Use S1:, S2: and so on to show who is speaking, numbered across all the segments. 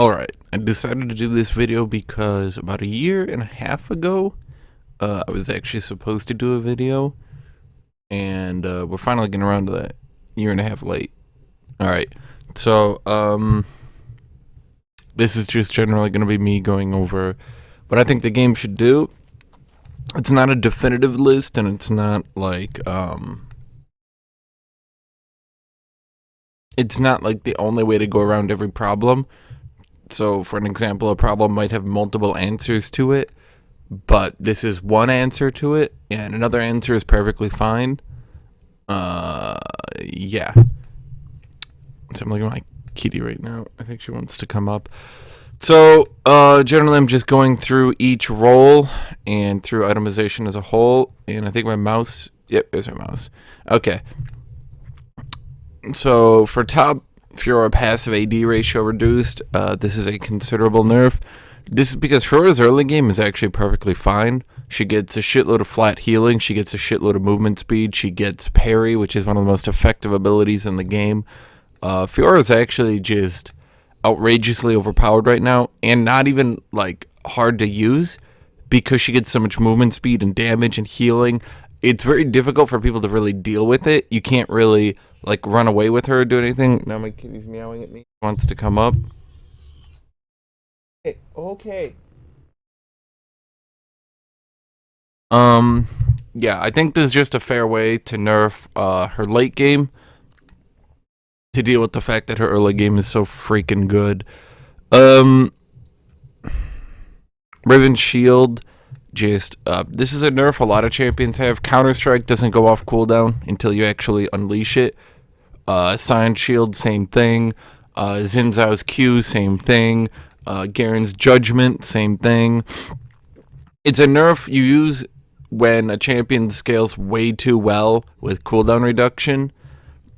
S1: Alright, I decided to do this video because about a year and a half ago, I was actually supposed to do a video, and we're finally getting around to that. Year and a half late. Alright, so, this is just generally going to be me going over what I think the game should do. It's not a definitive list, and it's not like, it's not like the only way to go around every problem. So, for an example, a problem might have multiple answers to it, but this is one answer to it, and another answer is perfectly fine. Yeah. So I'm looking at my kitty right now. I think she wants to come up. So, generally I'm just going through each role and through itemization as a whole, and I think my mouse, yep, there's my mouse. Okay. So, for top, Fiora passive AD ratio reduced, this is a considerable nerf. This is because Fiora's early game is actually perfectly fine. She gets a shitload of flat healing, she gets a shitload of movement speed, she gets parry, which is one of the most effective abilities in the game. Fiora is actually just outrageously overpowered right now, and not even, like, hard to use, because she gets so much movement speed and damage and healing. It's very difficult for people to really deal with it. You can't really, like, run away with her or do anything. Now my kitty's meowing at me. Wants to come up. Hey, okay. Yeah, I think this is just a fair way to nerf her late game to deal with the fact that her early game is so freaking good. Riven Shield, just, this is a nerf a lot of champions have. Counter-Strike doesn't go off cooldown until you actually unleash it. Science Shield, same thing. Xin Zhao's Q, same thing. Garen's Judgment, same thing. It's a nerf you use when a champion scales way too well with cooldown reduction.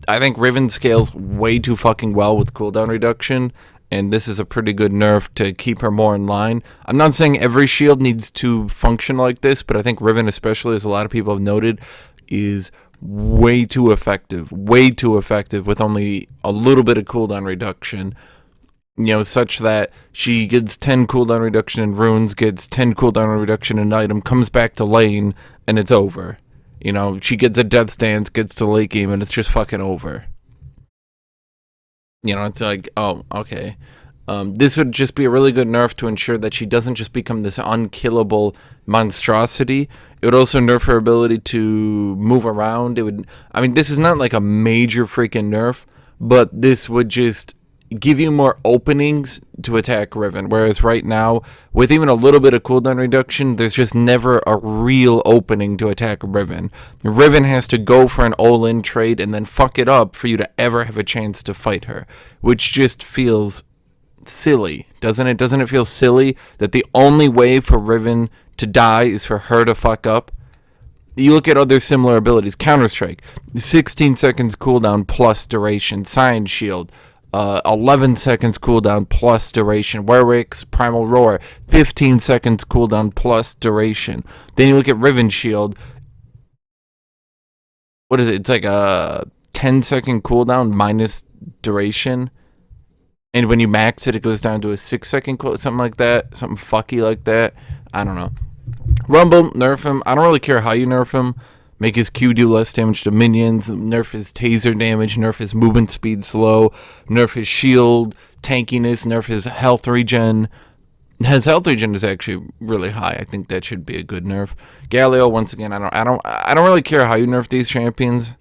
S1: I think Riven scales way too fucking well with cooldown reduction, and this is a pretty good nerf to keep her more in line. I'm not saying every shield needs to function like this, but I think Riven, especially, as a lot of people have noted, is way too effective with only a little bit of cooldown reduction. You know, such that she gets 10 cooldown reduction in runes, gets 10 cooldown reduction in item, comes back to lane, and it's over. You know, she gets a death stance, gets to late game, and it's just fucking over. You know, it's like, oh, okay. This would just be a really good nerf to ensure that she doesn't just become this unkillable monstrosity. It would also nerf her ability to move around. It would, I mean, this is not like a major freaking nerf, but this would just give you more openings to attack Riven, whereas right now, with even a little bit of cooldown reduction, there's just never a real opening to attack Riven. Riven has to go for an all-in trade and then fuck it up for you to ever have a chance to fight her, which just feels silly, doesn't it? Doesn't it feel silly that the only way for Riven to die is for her to fuck up? You look at other similar abilities. Counter-Strike, 16 seconds cooldown plus duration. Science Shield, 11 seconds cooldown plus duration. Warwick's Primal Roar, 15 seconds cooldown plus duration. Then you look at Riven Shield. What is it? It's like a 10-second cooldown minus duration. And when you max it, it goes down to a 6-second cooldown, something like that. Something fucky like that. I don't know. Rumble, nerf him. I don't really care how you nerf him. Make his Q do less damage to minions, nerf his taser damage, nerf his movement speed slow, nerf his shield tankiness, nerf his health regen. His health regen is actually really high. I think that should be a good nerf. Galio, once again, I don't really care how you nerf these champions.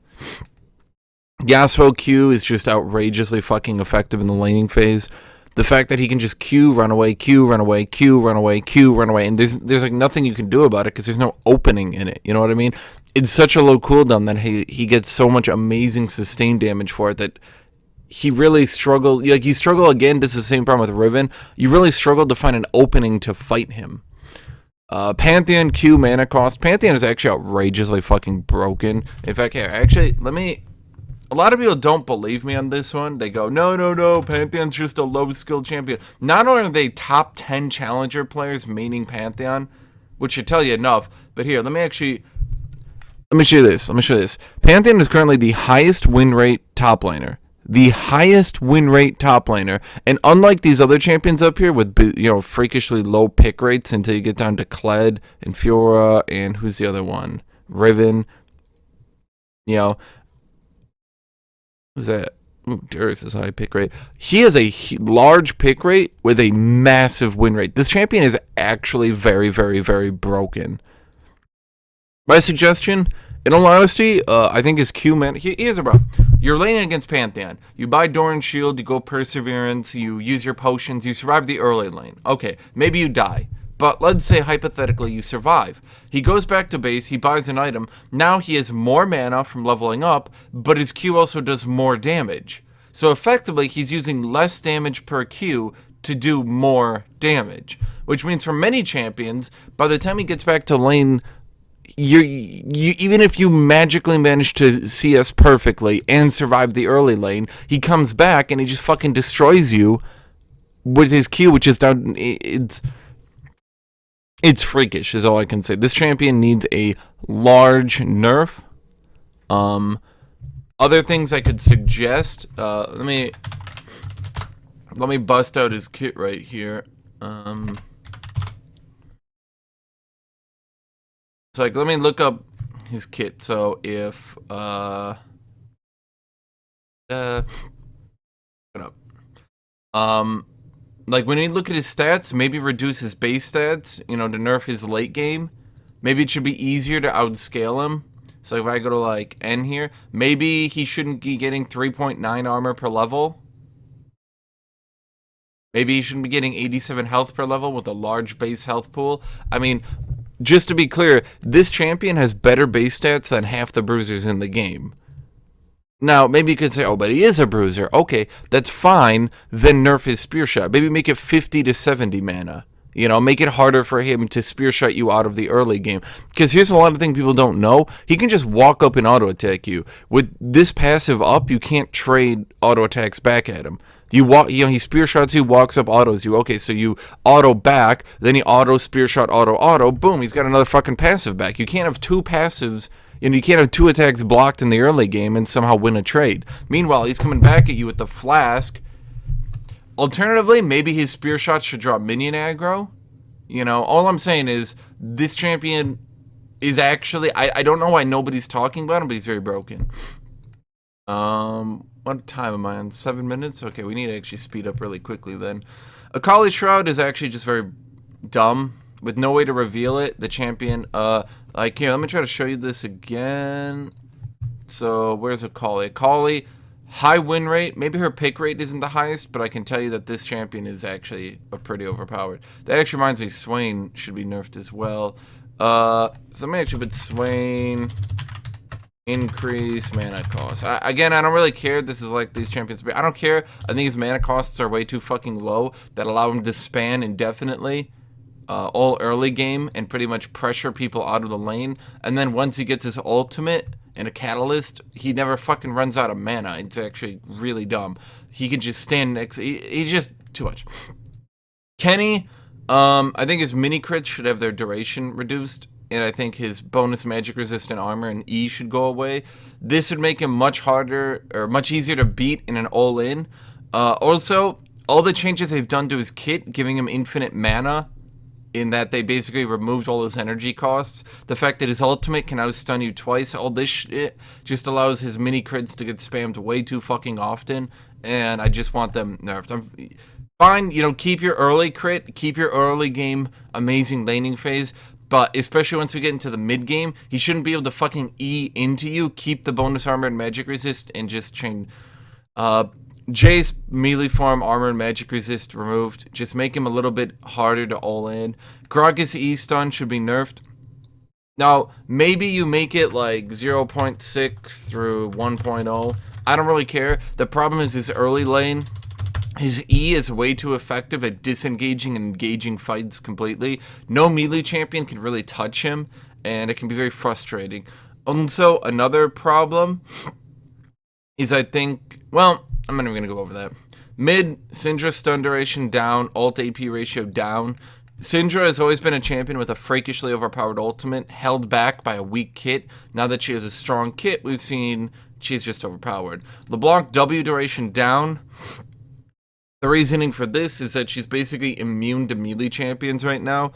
S1: Yasuo Q is just outrageously fucking effective in the laning phase. The fact that he can just Q, run away, Q, run away, Q, run away, Q, run away, and there's like nothing you can do about it because there's no opening in it. You know what I mean? It's such a low cooldown that he gets so much amazing sustained damage for it that he really struggled. Like, you struggle again. This is the same problem with Riven. You really struggled to find an opening to fight him. Pantheon Q mana cost. Pantheon is actually outrageously fucking broken. In fact, here, actually, let me. A lot of people don't believe me on this one. They go, no, Pantheon's just a low-skilled champion. Not only are they top 10 challenger players, meaning Pantheon, which should tell you enough, but here, let me show you this. Pantheon is currently the highest win rate top laner, the highest win rate top laner. And unlike these other champions up here with, freakishly low pick rates until you get down to Kled and Fiora and who's the other one? Riven. Who's that? Ooh, Darius is high pick rate. He has a large pick rate with a massive win rate. This champion is actually very, very, very broken. My suggestion, in all honesty, I think his Q, man, here's a problem. You're laning against Pantheon. You buy Doran Shield, you go Perseverance, you use your potions, you survive the early lane. Okay, maybe you die. But let's say, hypothetically, you survive. He goes back to base, he buys an item. Now he has more mana from leveling up, but his Q also does more damage. So effectively, he's using less damage per Q to do more damage. Which means for many champions, by the time he gets back to lane, you even if you magically manage to CS perfectly and survive the early lane, he comes back and he just fucking destroys you with his Q, which is down... It's freakish, is all I can say. This champion needs a large nerf. Other things I could suggest. Let me bust out his kit right here. So let me look up his kit. So if shut up. Like, when you look at his stats, maybe reduce his base stats, to nerf his late game. Maybe it should be easier to outscale him. So if I go to, like, N here, maybe he shouldn't be getting 3.9 armor per level. Maybe he shouldn't be getting 87 health per level with a large base health pool. I mean, just to be clear, this champion has better base stats than half the bruisers in the game. Now, maybe you could say, oh, but he is a bruiser. Okay, that's fine. Then nerf his spear shot. Maybe make it 50 to 70 mana. Make it harder for him to spear shot you out of the early game. Because here's a lot of things people don't know. He can just walk up and auto attack you. With this passive up, you can't trade auto attacks back at him. He spear shots you, walks up, autos you. Okay, so you auto back, then he auto spear shot, auto. Boom, he's got another fucking passive back. You can't have two passives. You can't have two attacks blocked in the early game and somehow win a trade. Meanwhile, he's coming back at you with the flask. Alternatively, maybe his spear shots should draw minion aggro. All I'm saying is this champion is actually... I don't know why nobody's talking about him, but he's very broken. What time am I on? 7 minutes? Okay, we need to actually speed up really quickly then. Akali Shroud is actually just very dumb. With no way to reveal it, the champion, here, let me try to show you this again. So, where's Akali? Akali, high win rate. Maybe her pick rate isn't the highest, but I can tell you that this champion is actually pretty overpowered. That actually reminds me, Swain should be nerfed as well. So let me actually put Swain, increase mana cost. Again, I don't really care. This is like these champions. I don't care. I think his mana costs are way too fucking low that allow him to span indefinitely. All early game and pretty much pressure people out of the lane, and then once he gets his ultimate and a catalyst, he never fucking runs out of mana. It's actually really dumb. He can just stand next. He's just too much. Kenny, I think his mini crits should have their duration reduced, and I think his bonus magic resistant armor and E should go away. This would make him much harder or much easier to beat in an all-in. Also, all the changes they've done to his kit, giving him infinite mana, in that they basically removed all his energy costs. The fact that his ultimate can outstun you twice, all this shit just allows his mini crits to get spammed way too fucking often, and I just want them nerfed. Fine, keep your early crit, keep your early game amazing laning phase, but especially once we get into the mid game, he shouldn't be able to fucking E into you, keep the bonus armor and magic resist, and just chain... Jay's melee form, armor, and magic resist removed. Just make him a little bit harder to all in. Gragas E-stun should be nerfed. Now, maybe you make it like 0.6 through 1.0. I don't really care. The problem is his early lane. His E is way too effective at disengaging and engaging fights completely. No melee champion can really touch him, and it can be very frustrating. Also, another problem is I think... Well... I'm not even going to go over that. Mid, Syndra stun duration down, ult AP ratio down. Syndra has always been a champion with a freakishly overpowered ultimate, held back by a weak kit. Now that she has a strong kit, we've seen she's just overpowered. LeBlanc W duration down. The reasoning for this is that she's basically immune to melee champions right now.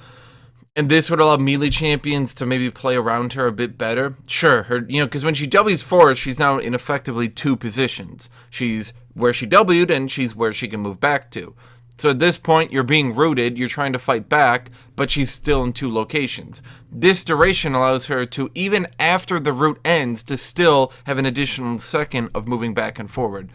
S1: And this would allow melee champions to maybe play around her a bit better. Sure, because when she W's forward, she's now in effectively 2 positions. She's where she W'd, and she's where she can move back to. So at this point, you're being rooted, you're trying to fight back, but she's still in 2 locations. This duration allows her to, even after the root ends, to still have an additional second of moving back and forward.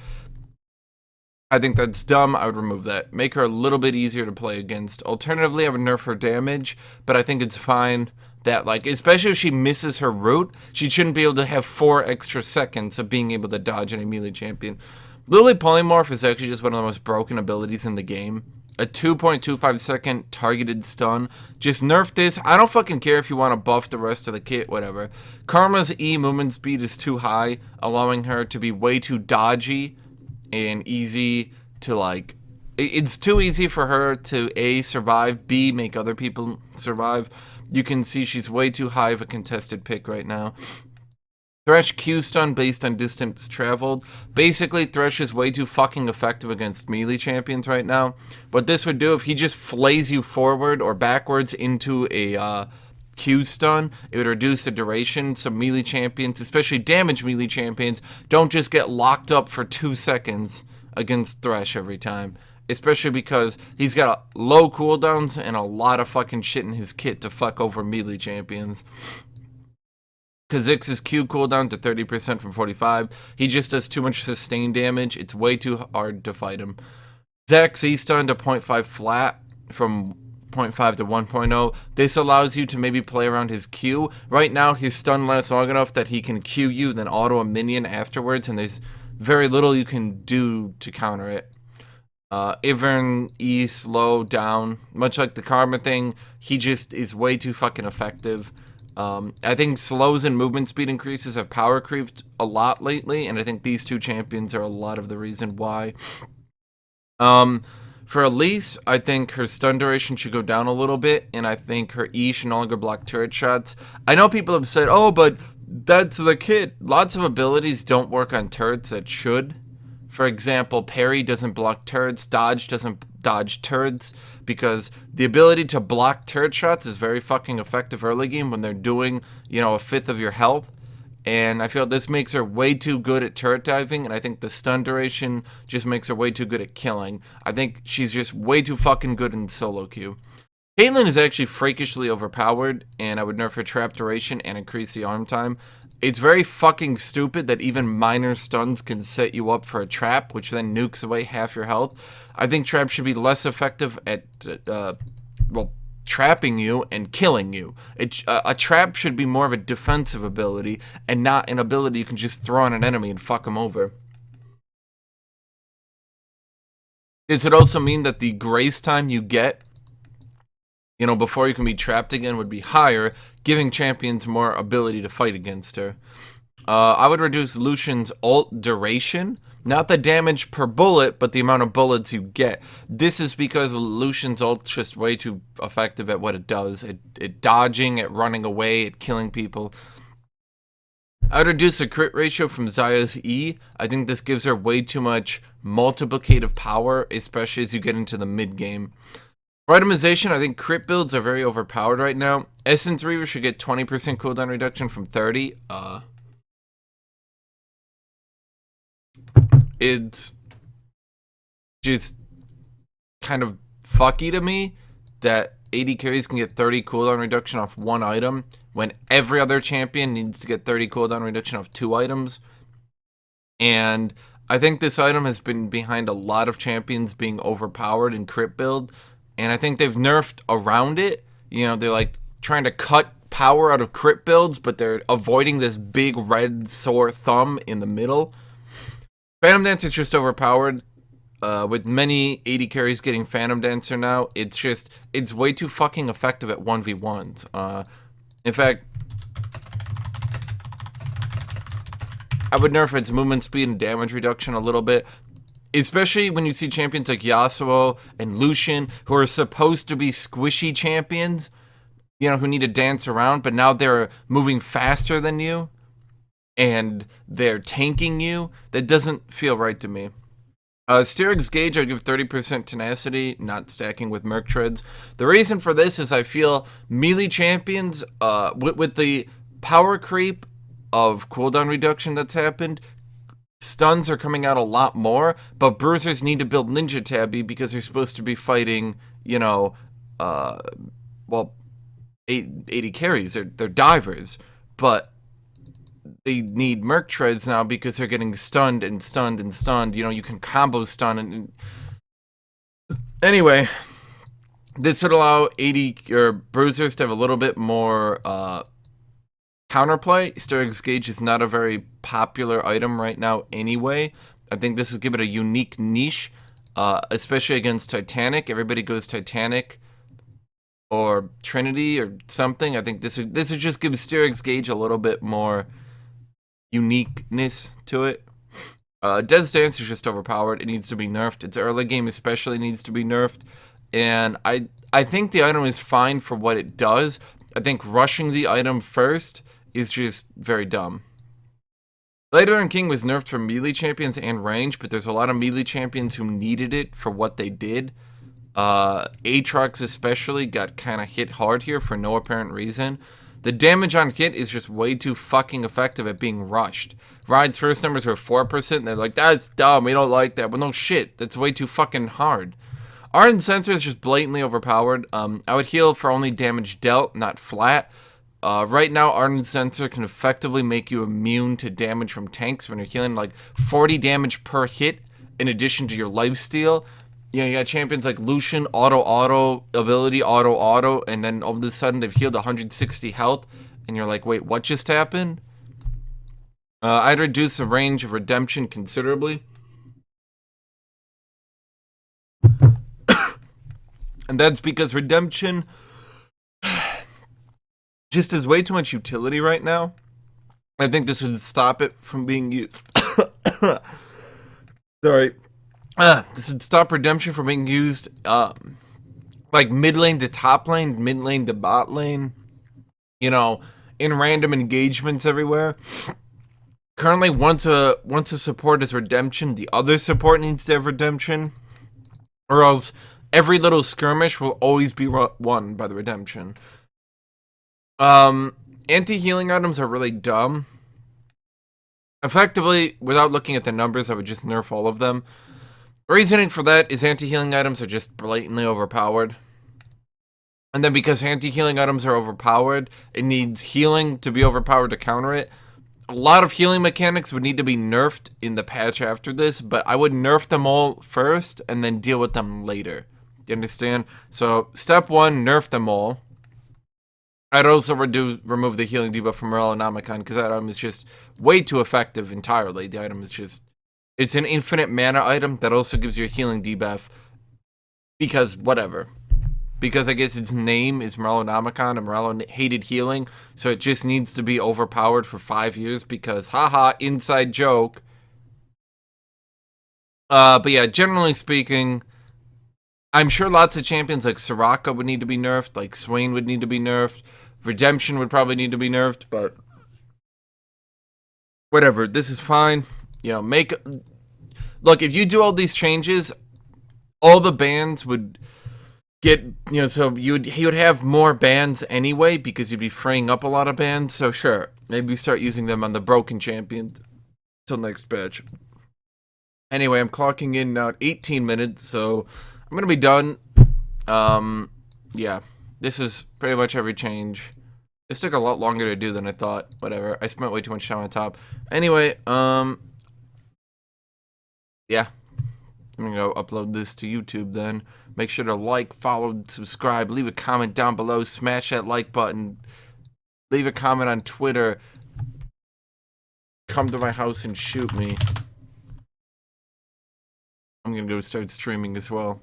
S1: I think that's dumb. I would remove that. Make her a little bit easier to play against. Alternatively, I would nerf her damage, but I think it's fine that, especially if she misses her root, she shouldn't be able to have 4 extra seconds of being able to dodge any melee champion. Lily Polymorph is actually just one of the most broken abilities in the game. A 2.25 second targeted stun. Just nerf this. I don't fucking care if you want to buff the rest of the kit, whatever. Karma's E movement speed is too high, allowing her to be way too dodgy and easy to, it's too easy for her to A, survive, B, make other people survive. You can see she's way too high of a contested pick right now. Thresh Q stun based on distance traveled. Basically, Thresh is way too fucking effective against melee champions right now. What this would do, if he just flays you forward or backwards into a Q stun, it would reduce the duration. So melee champions, especially damage melee champions, don't just get locked up for 2 seconds against Thresh every time. Especially because he's got low cooldowns and a lot of fucking shit in his kit to fuck over melee champions. Kha'Zix's Q cooldown to 30% from 45. He just does too much sustained damage. It's way too hard to fight him. Zack's E stun to 0.5 flat from 0.5 to 1.0. This allows you to maybe play around his Q. Right now, his stun lasts long enough that he can Q you, then auto a minion afterwards, and there's very little you can do to counter it. Ivern E slow down. Much like the Karma thing, he just is way too fucking effective. I think slows and movement speed increases have power creeped a lot lately, and I think these 2 champions are a lot of the reason why. For Elise, I think her stun duration should go down a little bit, and I think her E should no longer block turret shots. I know people have said, oh, but that's the kit. Lots of abilities don't work on turrets that should. For example, parry doesn't block turrets, dodge doesn't dodge turrets, because the ability to block turret shots is very fucking effective early game when they're doing, a fifth of your health. And I feel this makes her way too good at turret diving, and I think the stun duration just makes her way too good at killing. I think she's just way too fucking good in solo queue. Caitlyn is actually freakishly overpowered, and I would nerf her trap duration and increase the arm time. It's very fucking stupid that even minor stuns can set you up for a trap, which then nukes away half your health. I think traps should be less effective at, trapping you and killing you. A trap should be more of a defensive ability and not an ability you can just throw on an enemy and fuck them over. This would also mean that the grace time you get, before you can be trapped again would be higher, giving champions more ability to fight against her. I would reduce Lucian's ult duration. Not the damage per bullet, but the amount of bullets you get. This is because Lucian's ult's just way too effective at what it does. At dodging, at running away, at killing people. I would reduce the crit ratio from Xayah's E. I think this gives her way too much multiplicative power, especially as you get into the mid-game. For itemization, I think crit builds are very overpowered right now. Essence Reaver should get 20% cooldown reduction from 30. It's just kind of fucky to me that AD carries can get 30 cooldown reduction off 1 item when every other champion needs to get 30 cooldown reduction off 2 items. And I think this item has been behind a lot of champions being overpowered in crit build, and I think they've nerfed around it. They're trying to cut power out of crit builds, but they're avoiding this big red sore thumb in the middle. Phantom Dance is just overpowered. With many AD carries getting Phantom Dancer now, it's way too fucking effective at 1v1s. In fact, I would nerf its movement speed and damage reduction a little bit. Especially when you see champions like Yasuo and Lucian, who are supposed to be squishy champions, who need to dance around, but now they're moving faster than you. and they're tanking you, that doesn't feel right to me. Steerix Gauge, I'd give 30% tenacity, not stacking with Merc Treads. The reason for this is I feel melee champions, with the power creep of cooldown reduction that's happened, stuns are coming out a lot more, but bruisers need to build Ninja Tabby because they're supposed to be fighting, 80 carries. They're divers, but they need Merc Treads now because they're getting stunned and stunned and stunned. You can combo stun and anyway, this would allow 80 or bruisers to have a little bit more counterplay. Steerix Gauge is not a very popular item right now anyway. I think this would give it a unique niche, especially against Titanic. Everybody goes Titanic or Trinity or something. I think this would just give Steerix Gauge a little bit more uniqueness to it. Death's Dance is just overpowered. It needs to be nerfed. Its early game especially needs to be nerfed. And I think the item is fine for what it does. I think rushing the item first is just very dumb. Later King was nerfed for melee champions and range, but there's a lot of melee champions who needed it for what they did. Aatrox especially got kind of hit hard here for no apparent reason. The damage on hit is just way too fucking effective at being rushed. Ride's first numbers were 4%, and they're like, that's dumb, we don't like that. Well, no shit, that's way too fucking hard. Ardent Sensor is just blatantly overpowered. I would heal for only damage dealt, not flat. Right now, Ardent Sensor can effectively make you immune to damage from tanks when you're healing like 40 damage per hit in addition to your lifesteal. You got champions like Lucian, auto ability, auto, and then all of a sudden they've healed 160 health, and you're like, wait, what just happened? I'd reduce the range of Redemption considerably. And that's because Redemption just has way too much utility right now. I think this would stop it from being used. Sorry. This would stop Redemption from being used, like mid lane to top lane, mid lane to bot lane, in random engagements everywhere. Currently, once a support is Redemption, the other support needs to have Redemption, or else every little skirmish will always be won by the Redemption. Anti-healing items are really dumb. Effectively, without looking at the numbers, I would just nerf all of them. Reasoning for that is anti-healing items are just blatantly overpowered. And then because anti-healing items are overpowered, it needs healing to be overpowered to counter it. A lot of healing mechanics would need to be nerfed in the patch after this, but I would nerf them all first and then deal with them later. You understand? So, step 1, nerf them all. I'd also remove the healing debuff from Morellonomicon because that item is just way too effective entirely. The item is just... It's an infinite mana item that also gives you a healing debuff. Because, whatever. Because I guess its name is Morellonomicon, and Morello hated healing, so it just needs to be overpowered for 5 years because, haha, inside joke. But yeah, generally speaking, I'm sure lots of champions like Soraka would need to be nerfed, like Swain would need to be nerfed, Redemption would probably need to be nerfed, but whatever, this is fine. Look, if you do all these changes, all the bans would get, so he would have more bans anyway because you'd be freeing up a lot of bans. So sure, maybe start using them on the broken champions till next patch. Anyway, I'm clocking in now at 18 minutes, so I'm gonna be done. Yeah, this is pretty much every change. This took a lot longer to do than I thought. Whatever, I spent way too much time on top. Anyway, yeah, I'm gonna go upload this to YouTube then. Make sure to like, follow, subscribe, leave a comment down below, smash that like button, leave a comment on Twitter, come to my house and shoot me. I'm gonna go start streaming as well.